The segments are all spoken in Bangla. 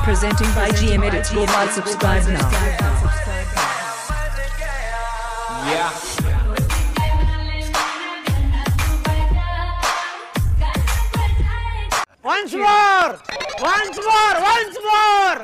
Presenting by GM Edits. Go and subscribe now. Yeah. Once more! Once more! Once more!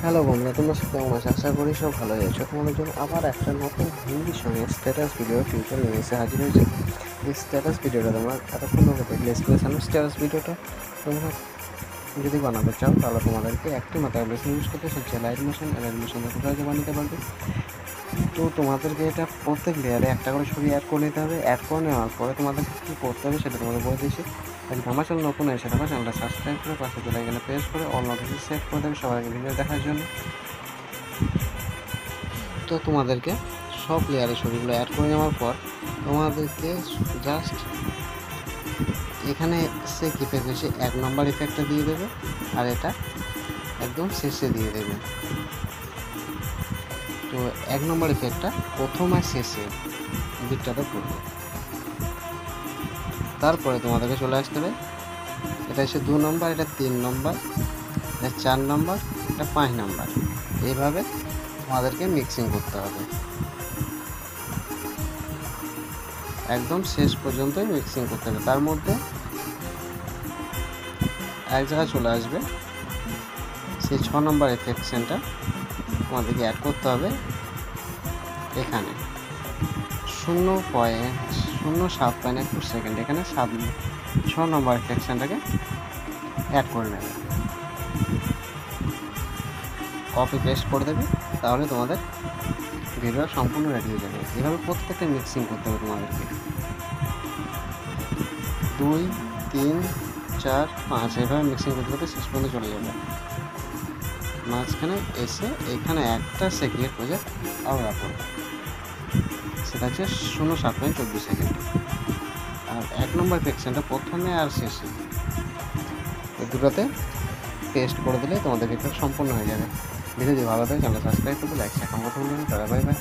Hello বন্ধুরা, তোমরা কেমন আছো? আশা করি সব ভালো আছো। তোমাদের জন্য আবার একটা নতুন হিন্দি সঙ্গে স্ট্যাটাস ভিডিও ফিউচার নিয়ে এসে হাজির হয়েছে। এই স্ট্যাটাস ভিডিওটা তোমরা এতক্ষণ ধরে দেখলে স্ট্যাটাস ভিডিওটা তোমরা যদি বানাতে চাও তাহলে তোমাদেরকে একটি মাত্র অ্যাপ্লিকেশন ইউজ করতে হচ্ছে লাইট মোশন। লাইট মোশন বানাতে পারবে। তো তোমাদেরকে এটা প্রত্যেক লেয়ারে একটা করে ছবি অ্যাড করে নিতে হবে। অ্যাড করে নেওয়ার পরে তোমাদেরকে কী করতে হবে সেটা তোমাদের বলে দিয়েছি। আমার চ্যানেল নতুন এসে থাকো, চ্যানেলটা সাবস্ক্রাইব করে পাশে চলে এখানে প্রেস করে অল নোটিফিকেশন সেট করে দেবে সবাইকে ভিডিও দেখার জন্য। তো তোমাদেরকে সব লেয়ারের ছবিগুলো অ্যাড করে নেওয়ার পর তোমাদেরকে জাস্ট এখানে সে কিপে বেশি 1 নম্বর ইফেক্টটা দিয়ে দেবে আর এটা একদম শেষে দিয়ে দেবে। তো 1 নম্বর ইফেক্টটা প্রথম আর শেষে দিকটাতে পড়বে। তারপরে তোমাদেরকে চলে আসতে হবে, এটা হচ্ছে 2 নম্বর, এটা 3 নম্বর, এটা 4 নম্বর, এটা 5 নম্বর। এইভাবে তোমাদেরকে মিক্সিং করতে হবে, একদম শেষ পর্যন্তই মিক্সিং করতে হবে। তার মধ্যে এক জায়গায় চলে আসবে সেই 6 নম্বর এফেকশনটা তোমাদেরকে অ্যাড করতে হবে। এখানে 0.07 সেকেন্ড এখানে 6 নম্বর সেকশনটাকে অ্যাড করে নেবে, কপি পেস্ট করে দেবে, তাহলে তোমাদের ভিডিও সম্পূর্ণ রেডি হয়ে যাবে। এভাবে প্রত্যেকটা মিক্সিং করতে হবে তোমাদেরকে। 2, 3, 4, 5 এভাবে মিক্সিং করতে করতে শেষ পর্যন্ত চলে যাবে। মাঝখানে এসে এখানে একটা সেকেন্ড প্রজেক্ট আলাদা করবে, সেটা হচ্ছে 0.7 সেকেন্ড। আর 1 নম্বর সেকশনটা প্রথমে আর শেষে এই দুটোতে পেস্ট করে দিলে তোমাদের ভিডিও সম্পূর্ণ হয়ে যাবে। ভিডিও যদি ভালো লাগে চ্যানেল সাবস্ক্রাইব করবে, লাইক শেয়ার কমেন্ট করতে ভুলবেন না। Bye bye.